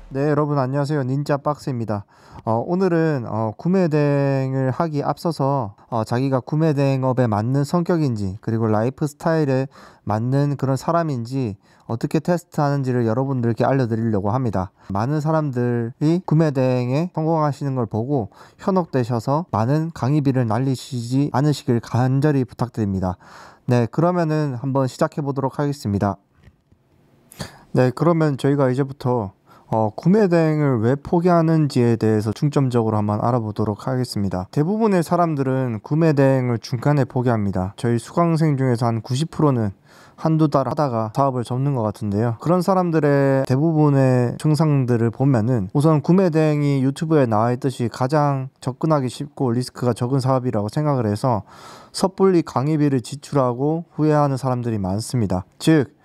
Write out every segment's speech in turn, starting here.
네, 여러분 안녕하세요. 닌자 박스입니다. 오늘은 구매 대행을 하기 앞서서 자기가 구매 대행업에 맞는 성격인지 그리고 라이프 스타일에 맞는 그런 사람인지 어떻게 테스트하는지를 여러분들께 알려드리려고 합니다. 많은 사람들이 구매 대행에 성공하시는 걸 보고 현혹되셔서 많은 강의비를 날리시지 않으시길 간절히 부탁드립니다. 네, 그러면은 한번 시작해 보도록 하겠습니다. 네, 그러면 저희가 이제부터 구매 대행을 왜 포기하는지에 대해서 중점적으로 한번 알아보도록 하겠습니다. 대부분의 사람들은 구매 대행을 중간에 포기합니다. 저희 수강생 중에서 한 90%는 한두 달 하다가 사업을 접는 것 같은데요. 그런 사람들의 대부분의 증상들을 보면은 우선 구매 대행이 유튜브에 나와 있듯이 가장 접근하기 쉽고 리스크가 적은 사업이라고 생각을 해서 섣불리 강의비를 지출하고 후회하는 사람들이 많습니다. 즉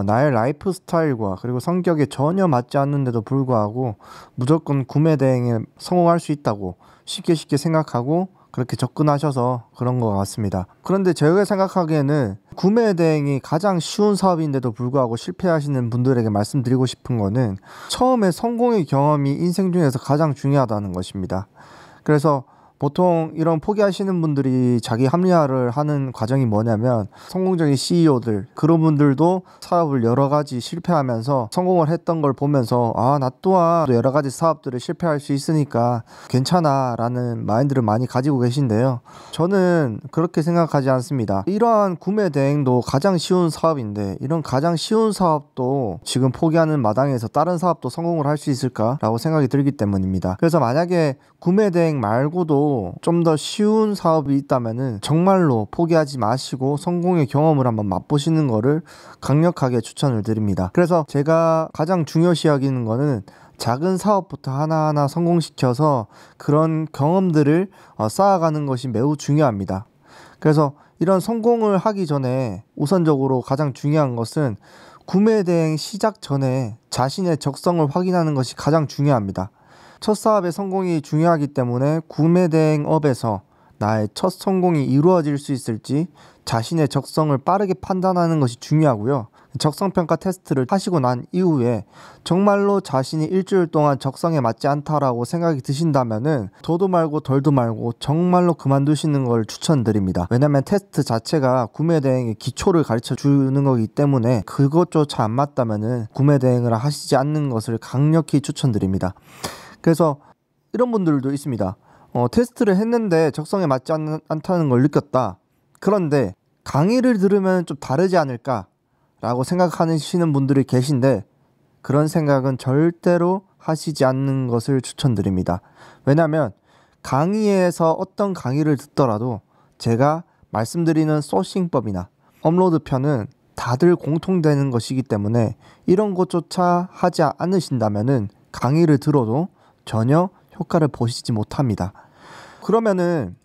나의 라이프 스타일과 그리고 성격에 전혀 맞지 않는데도 불구하고 무조건 구매 대행에 성공할 수 있다고 쉽게 생각하고 그렇게 접근하셔서 그런 것 같습니다. 그런데 제가 생각하기에는 구매 대행이 가장 쉬운 사업인데도 불구하고 실패하시는 분들에게 말씀드리고 싶은 거는 처음에 성공의 경험이 인생 중에서 가장 중요하다는 것입니다. 그래서 보통 이런 포기하시는 분들이 자기 합리화를 하는 과정이 뭐냐면 성공적인 CEO들 그런 분들도 사업을 여러 가지 실패하면서 성공을 했던 걸 보면서 나 또한 여러 가지 사업들을 실패할 수 있으니까 괜찮아 라는 마인드를 많이 가지고 계신데요. 저는 그렇게 생각하지 않습니다. 이러한 구매 대행도 가장 쉬운 사업인데 이런 가장 쉬운 사업도 지금 포기하는 마당에서 다른 사업도 성공을 할 수 있을까 라고 생각이 들기 때문입니다. 그래서 만약에 구매 대행 말고도 좀 더 쉬운 사업이 있다면은 정말로 포기하지 마시고 성공의 경험을 한번 맛보시는 거를 강력하게 추천을 드립니다. 그래서 제가 가장 중요시 여기는 거는 작은 사업부터 하나하나 성공시켜서 그런 경험들을 쌓아가는 것이 매우 중요합니다. 그래서 이런 성공을 하기 전에 우선적으로 가장 중요한 것은 구매 대행 시작 전에 자신의 적성을 확인하는 것이 가장 중요합니다. 첫 사업의 성공이 중요하기 때문에 구매 대행업에서 나의 첫 성공이 이루어질 수 있을지 자신의 적성을 빠르게 판단하는 것이 중요하고요. 적성평가 테스트를 하시고 난 이후에 정말로 자신이 일주일 동안 적성에 맞지 않다라고 생각이 드신다면은 더도 말고 덜도 말고 정말로 그만두시는 걸 추천드립니다. 왜냐면 테스트 자체가 구매 대행의 기초를 가르쳐 주는 거기 때문에 그것조차 안 맞다면은 구매 대행을 하시지 않는 것을 강력히 추천드립니다. 그래서 이런 분들도 있습니다. 테스트를 했는데 적성에 맞지 않다는 걸 느꼈다. 그런데 강의를 들으면 좀 다르지 않을까 라고 생각하시는 분들이 계신데 그런 생각은 절대로 하시지 않는 것을 추천드립니다. 왜냐하면 강의에서 어떤 강의를 듣더라도 제가 말씀드리는 소싱법이나 업로드 편은 다들 공통되는 것이기 때문에 이런 것조차 하지 않으신다면은 강의를 들어도 전혀 효과를 보시지 못합니다. 그러면은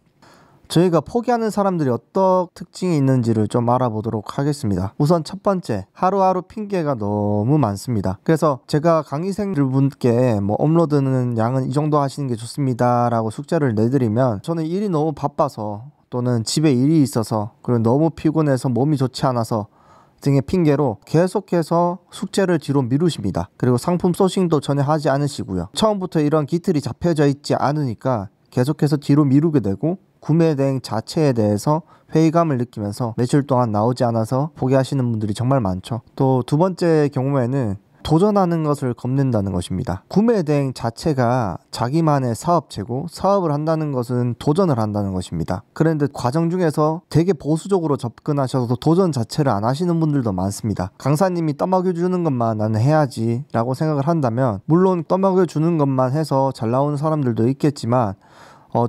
저희가 포기하는 사람들이 어떤 특징이 있는지를 좀 알아보도록 하겠습니다. 우선 첫 번째, 하루하루 핑계가 너무 많습니다. 그래서 제가 강의생분께 업로드는 양은 이 정도 하시는 게 좋습니다 라고 숙제를 내드리면 저는 일이 너무 바빠서 또는 집에 일이 있어서 그리고 너무 피곤해서 몸이 좋지 않아서 등의 핑계로 계속해서 숙제를 뒤로 미루십니다. 그리고 상품 소싱도 전혀 하지 않으시고요. 처음부터 이런 기틀이 잡혀져 있지 않으니까 계속해서 뒤로 미루게 되고 구매 대행 자체에 대해서 회의감을 느끼면서 며칠 동안 나오지 않아서 포기하시는 분들이 정말 많죠. 또 두 번째 경우에는 도전하는 것을 겁낸다는 것입니다. 구매 대행 자체가 자기만의 사업체고 사업을 한다는 것은 도전을 한다는 것입니다. 그런데 과정 중에서 되게 보수적으로 접근하셔서 도전 자체를 안 하시는 분들도 많습니다. 강사님이 떠먹여주는 것만 나는 해야지 라고 생각을 한다면 물론 떠먹여주는 것만 해서 잘 나오는 사람들도 있겠지만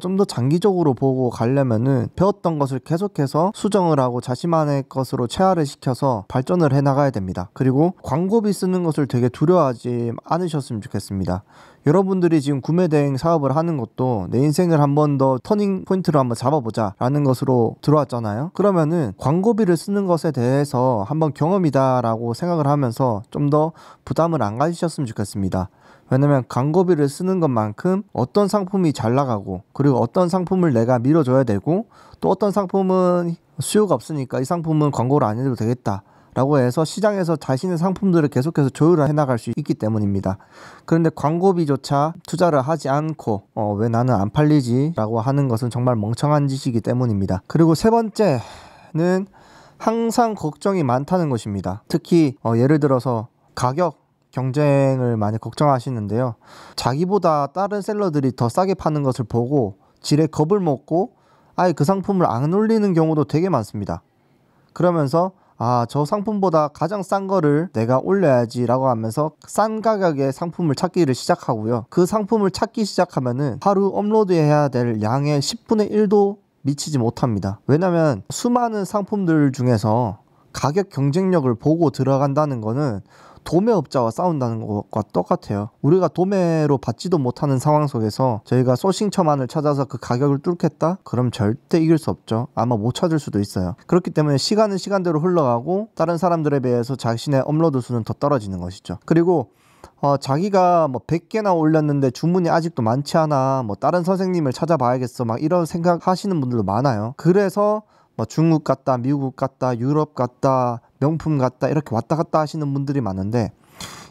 좀 더 장기적으로 보고 가려면은 배웠던 것을 계속해서 수정을 하고 자신만의 것으로 체화를 시켜서 발전을 해 나가야 됩니다. 그리고 광고비 쓰는 것을 되게 두려워하지 않으셨으면 좋겠습니다. 여러분들이 지금 구매 대행 사업을 하는 것도 내 인생을 한 번 더 터닝 포인트로 한번 잡아보자 라는 것으로 들어왔잖아요. 그러면은 광고비를 쓰는 것에 대해서 한번 경험이다 라고 생각을 하면서 좀 더 부담을 안 가지셨으면 좋겠습니다. 왜냐면 광고비를 쓰는 것만큼 어떤 상품이 잘 나가고 그리고 어떤 상품을 내가 밀어줘야 되고 또 어떤 상품은 수요가 없으니까 이 상품은 광고를 안 해도 되겠다 라고 해서 시장에서 자신의 상품들을 계속해서 조율해 나갈 수 있기 때문입니다. 그런데 광고비조차 투자를 하지 않고 왜 나는 안 팔리지? 라고 하는 것은 정말 멍청한 짓이기 때문입니다. 그리고 세 번째는 항상 걱정이 많다는 것입니다. 특히 예를 들어서 가격 경쟁을 많이 걱정하시는데요. 자기보다 다른 셀러들이 더 싸게 파는 것을 보고 지레 겁을 먹고 아예 그 상품을 안 올리는 경우도 되게 많습니다. 그러면서 저 상품보다 가장 싼 거를 내가 올려야지 라고 하면서 싼 가격의 상품을 찾기를 시작하고요. 그 상품을 찾기 시작하면은 하루 업로드해야 될 양의 10분의 1도 미치지 못합니다. 왜냐면 수많은 상품들 중에서 가격 경쟁력을 보고 들어간다는 거는 도매업자와 싸운다는 것과 똑같아요. 우리가 도매로 받지도 못하는 상황 속에서 저희가 소싱처만을 찾아서 그 가격을 뚫겠다? 그럼 절대 이길 수 없죠. 아마 못 찾을 수도 있어요. 그렇기 때문에 시간은 시간대로 흘러가고 다른 사람들에 비해서 자신의 업로드 수는 더 떨어지는 것이죠. 그리고 자기가 뭐 100개나 올렸는데 주문이 아직도 많지 않아, 뭐 다른 선생님을 찾아봐야겠어, 막 이런 생각하시는 분들도 많아요. 그래서 뭐 중국 갔다 미국 갔다 유럽 갔다 명품 갔다 이렇게 왔다 갔다 하시는 분들이 많은데,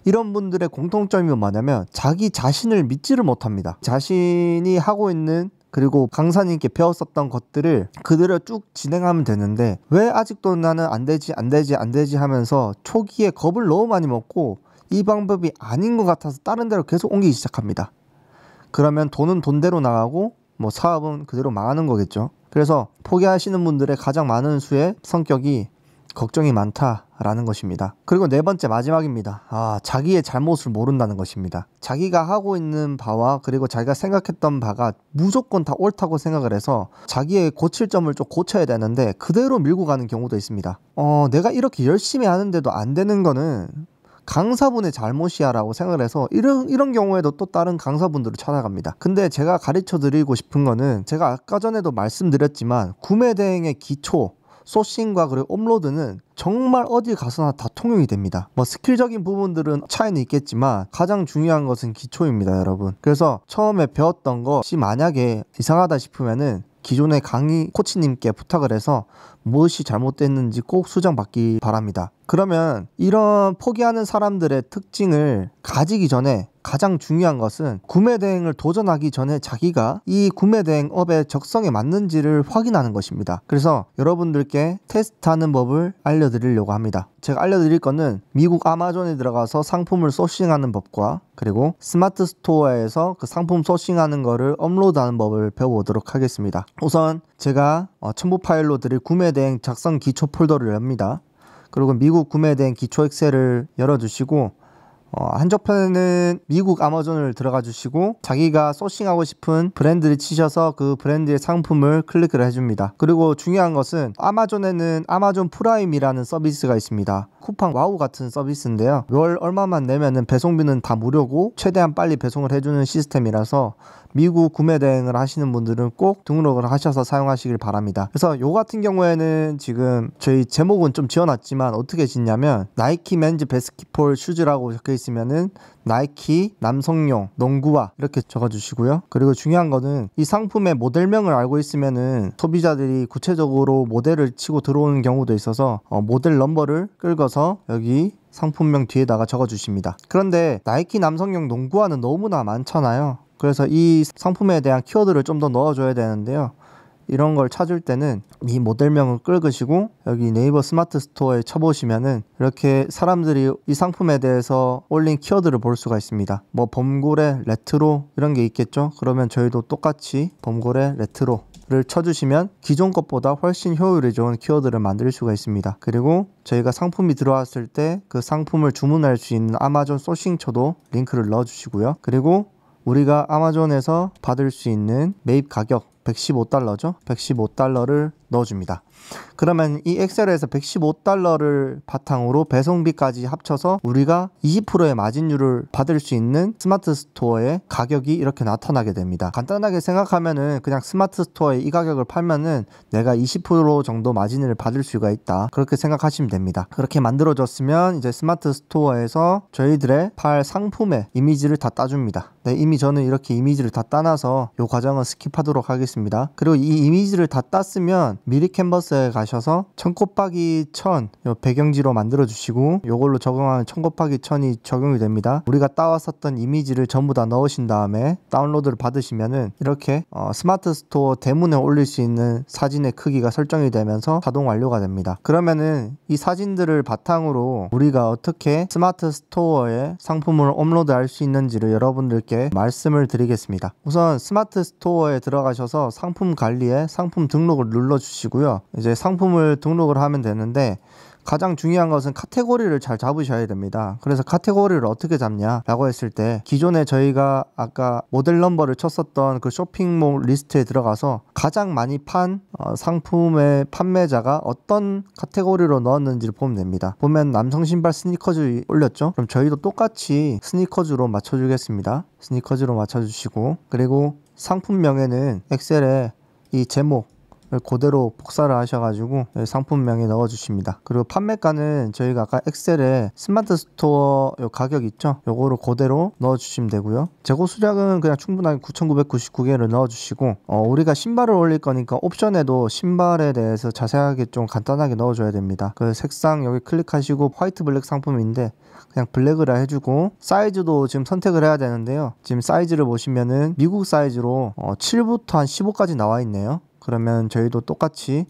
이런 분들의 공통점이 뭐냐면 자기 자신을 믿지를 못합니다. 자신이 하고 있는 그리고 강사님께 배웠었던 것들을 그대로 쭉 진행하면 되는데 왜 아직도 나는 안 되지 하면서 초기에 겁을 너무 많이 먹고 이 방법이 아닌 것 같아서 다른 데로 계속 옮기기 시작합니다. 그러면 돈은 돈대로 나가고 뭐 사업은 그대로 망하는 거겠죠. 그래서 포기하시는 분들의 가장 많은 수의 성격이 걱정이 많다라는 것입니다. 그리고 네 번째 마지막입니다. 자기의 잘못을 모른다는 것입니다. 자기가 하고 있는 바와 그리고 자기가 생각했던 바가 무조건 다 옳다고 생각을 해서 자기의 고칠 점을 좀 고쳐야 되는데 그대로 밀고 가는 경우도 있습니다. 내가 이렇게 열심히 하는데도 안 되는 거는 강사분의 잘못이야 라고 생각을 해서 이런 경우에도 또 다른 강사분들을 찾아갑니다. 근데 제가 가르쳐 드리고 싶은 거는 제가 아까 전에도 말씀드렸지만 구매 대행의 기초 소싱과 그리고 업로드는 정말 어디 가서나 다 통용이 됩니다. 뭐 스킬적인 부분들은 차이는 있겠지만 가장 중요한 것은 기초입니다, 여러분. 그래서 처음에 배웠던 것이 만약에 이상하다 싶으면은 기존의 강의 코치님께 부탁을 해서 무엇이 잘못됐는지 꼭 수정받기 바랍니다. 그러면 이런 포기하는 사람들의 특징을 가지기 전에 가장 중요한 것은 구매 대행을 도전하기 전에 자기가 이 구매 대행업의 적성에 맞는지를 확인하는 것입니다. 그래서 여러분들께 테스트하는 법을 알려드리려고 합니다. 제가 알려드릴 거는 미국 아마존에 들어가서 상품을 소싱하는 법과 그리고 스마트 스토어에서 그 상품 소싱하는 거를 업로드하는 법을 배워보도록 하겠습니다. 우선 제가 첨부 파일로 드릴 구매 대행 작성 기초 폴더를 엽니다. 그리고 미국 구매 대행 기초 엑셀을 열어주시고 한쪽편에는 미국 아마존을 들어가 주시고 자기가 소싱하고 싶은 브랜드를 치셔서 그 브랜드의 상품을 클릭을 해줍니다. 그리고 중요한 것은 아마존에는 아마존 프라임이라는 서비스가 있습니다. 쿠팡 와우 같은 서비스인데요. 월 얼마만 내면은 배송비는 다 무료고 최대한 빨리 배송을 해주는 시스템이라서 미국 구매 대행을 하시는 분들은 꼭 등록을 하셔서 사용하시길 바랍니다. 그래서 요 같은 경우에는 지금 저희 제목은 좀 지어놨지만 어떻게 짓냐면 나이키 맨즈 베스킷볼 슈즈라고 적혀 있으면은 나이키 남성용 농구화 이렇게 적어주시고요. 그리고 중요한 거는 이 상품의 모델명을 알고 있으면은 소비자들이 구체적으로 모델을 치고 들어오는 경우도 있어서 모델 넘버를 긁어서 여기 상품명 뒤에다가 적어주십니다. 그런데 나이키 남성용 농구화는 너무나 많잖아요. 그래서 이 상품에 대한 키워드를 좀 더 넣어줘야 되는데요. 이런 걸 찾을 때는 이 모델명을 긁으시고 여기 네이버 스마트 스토어에 쳐보시면은 이렇게 사람들이 이 상품에 대해서 올린 키워드를 볼 수가 있습니다. 뭐 범고래, 레트로 이런 게 있겠죠. 그러면 저희도 똑같이 범고래, 레트로를 쳐주시면 기존 것보다 훨씬 효율이 좋은 키워드를 만들 수가 있습니다. 그리고 저희가 상품이 들어왔을 때 그 상품을 주문할 수 있는 아마존 소싱처도 링크를 넣어주시고요. 그리고 우리가 아마존에서 받을 수 있는 매입 가격 $115죠. $115를 넣어줍니다. 그러면 이 엑셀에서 $115를 바탕으로 배송비까지 합쳐서 우리가 20%의 마진율을 받을 수 있는 스마트 스토어의 가격이 이렇게 나타나게 됩니다. 간단하게 생각하면은 그냥 스마트 스토어에 이 가격을 팔면은 내가 20% 정도 마진을 받을 수가 있다. 그렇게 생각하시면 됩니다. 그렇게 만들어졌으면 이제 스마트 스토어에서 저희들의 팔 상품의 이미지를 다 따줍니다. 네, 이미 저는 이렇게 이미지를 다 따놔서 이 과정은 스킵하도록 하겠습니다. 그리고 이 이미지를 다 땄으면 미리 캔버스에 가셔서 1000 곱하기 1000 배경지로 만들어 주시고 요걸로 적용하면 1000 곱하기 1000이 적용이 됩니다. 우리가 따왔었던 이미지를 전부 다 넣으신 다음에 다운로드를 받으시면은 이렇게 스마트 스토어 대문에 올릴 수 있는 사진의 크기가 설정이 되면서 자동 완료가 됩니다. 그러면은 이 사진들을 바탕으로 우리가 어떻게 스마트 스토어에 상품을 업로드할 수 있는지를 여러분들께 말씀을 드리겠습니다. 우선 스마트 스토어에 들어가셔서 상품 관리에 상품 등록을 눌러 주시고요. 이제 상품을 등록을 하면 되는데 가장 중요한 것은 카테고리를 잘 잡으셔야 됩니다. 그래서 카테고리를 어떻게 잡냐 라고 했을 때 기존에 저희가 아까 모델 넘버를 쳤었던 그 쇼핑몰 리스트에 들어가서 가장 많이 판 상품의 판매자가 어떤 카테고리로 넣었는지를 보면 됩니다. 보면 남성 신발 스니커즈 올렸죠? 그럼 저희도 똑같이 스니커즈로 맞춰주겠습니다. 스니커즈로 맞춰주시고, 그리고 상품명에는 엑셀에 이 제목 그대로 복사를 하셔가지고 상품명에 넣어주십니다. 그리고 판매가는 저희가 아까 엑셀에 스마트 스토어 요 가격 있죠? 요거를 그대로 넣어주시면 되고요. 재고 수량은 그냥 충분하게 9999개를 넣어주시고 우리가 신발을 올릴 거니까 옵션에도 신발에 대해서 자세하게 좀 간단하게 넣어줘야 됩니다. 그 색상 여기 클릭하시고 화이트 블랙 상품인데 그냥 블랙으로 해주고, 사이즈도 지금 선택을 해야 되는데요. 지금 사이즈를 보시면은 미국 사이즈로 7부터 한 15까지 나와 있네요. 그러면 저희도 똑같이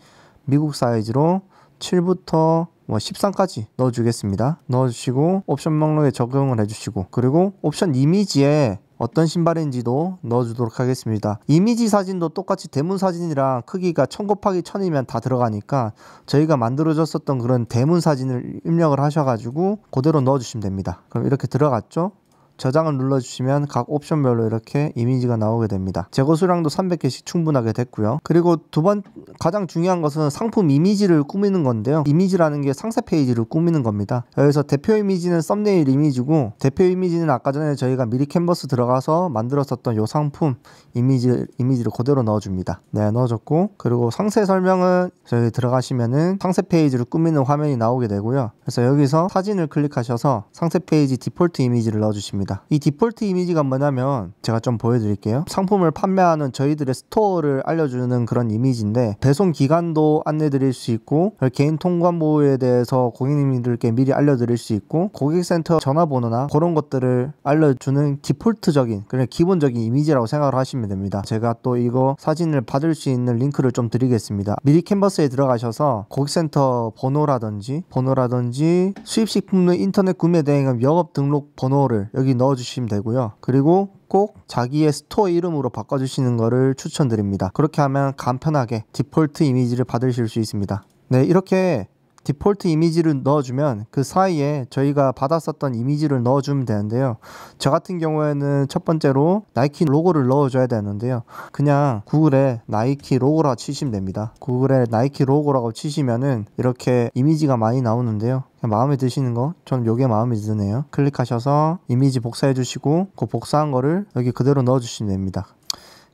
미국 사이즈로 7부터 13까지 넣어주겠습니다. 넣어주시고 옵션 목록에 적용을 해주시고, 그리고 옵션 이미지에 어떤 신발인지도 넣어주도록 하겠습니다. 이미지 사진도 똑같이 대문 사진이랑 크기가 1000 곱하기 1000이면 다 들어가니까 저희가 만들어줬었던 그런 대문 사진을 입력을 하셔가지고 그대로 넣어주시면 됩니다. 그럼 이렇게 들어갔죠? 저장을 눌러주시면 각 옵션별로 이렇게 이미지가 나오게 됩니다. 재고 수량도 300개씩 충분하게 됐고요. 그리고 가장 중요한 것은 상품 이미지를 꾸미는 건데요. 이미지라는 게 상세 페이지를 꾸미는 겁니다. 여기서 대표 이미지는 썸네일 이미지고, 대표 이미지는 아까 전에 저희가 미리 캔버스 들어가서 만들었었던 요 상품 이미지를 그대로 넣어줍니다. 네, 넣어줬고, 그리고 상세 설명은 저기 들어가시면은 상세 페이지를 꾸미는 화면이 나오게 되고요. 그래서 여기서 사진을 클릭하셔서 상세 페이지 디폴트 이미지를 넣어주십니다. 이 디폴트 이미지가 뭐냐면 제가 좀 보여드릴게요. 상품을 판매하는 저희들의 스토어를 알려주는 그런 이미지인데, 배송 기간도 안내드릴 수 있고, 개인 통관 보호에 대해서 고객님들께 미리 알려드릴 수 있고, 고객센터 전화번호나 그런 것들을 알려주는 디폴트적인 그냥 기본적인 이미지라고 생각을 하시면 됩니다. 제가 또 이거 사진을 받을 수 있는 링크를 좀 드리겠습니다. 미리 캔버스에 들어가셔서 고객센터 번호라든지 수입식품 인터넷 구매 대행업 영업 등록 번호를 여기 넣어주시면 되고요. 그리고 꼭 자기의 스토어 이름으로 바꿔주시는 것을 추천드립니다. 그렇게 하면 간편하게 디폴트 이미지를 받으실 수 있습니다. 네, 이렇게 디폴트 이미지를 넣어주면 그 사이에 저희가 받았었던 이미지를 넣어주면 되는데요. 저 같은 경우에는 첫 번째로 나이키 로고를 넣어줘야 되는데요. 그냥 구글에 나이키 로고라고 치시면 됩니다. 구글에 나이키 로고라고 치시면은 이렇게 이미지가 많이 나오는데요. 마음에 드시는 거, 전 요게 마음에 드네요. 클릭하셔서 이미지 복사해 주시고 그 복사한 거를 여기 그대로 넣어 주시면 됩니다.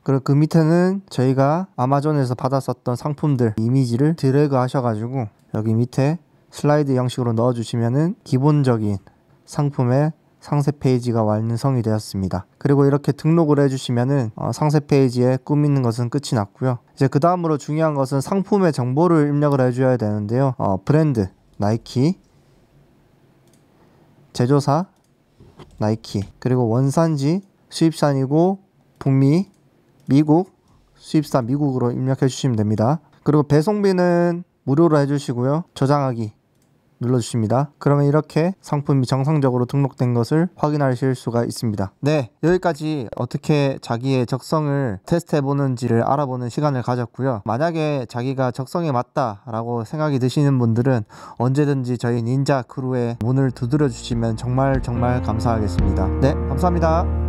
그리고 그 밑에는 저희가 아마존에서 받았었던 상품들 이미지를 드래그 하셔가지고 여기 밑에 슬라이드 형식으로 넣어주시면은 기본적인 상품의 상세 페이지가 완성이 되었습니다. 그리고 이렇게 등록을 해주시면은 상세 페이지에 꾸미는 것은 끝이 났고요. 이제 그 다음으로 중요한 것은 상품의 정보를 입력을 해줘야 되는데요. 브랜드 나이키, 제조사 나이키, 그리고 원산지 수입산이고 북미 미국, 수입사 미국으로 입력해 주시면 됩니다. 그리고 배송비는 무료로 해주시고요. 저장하기 눌러주십니다. 그러면 이렇게 상품이 정상적으로 등록된 것을 확인하실 수가 있습니다. 네, 여기까지 어떻게 자기의 적성을 테스트해보는지를 알아보는 시간을 가졌고요. 만약에 자기가 적성에 맞다라고 생각이 드시는 분들은 언제든지 저희 닌자 크루에 문을 두드려 주시면 정말 감사하겠습니다. 네, 감사합니다.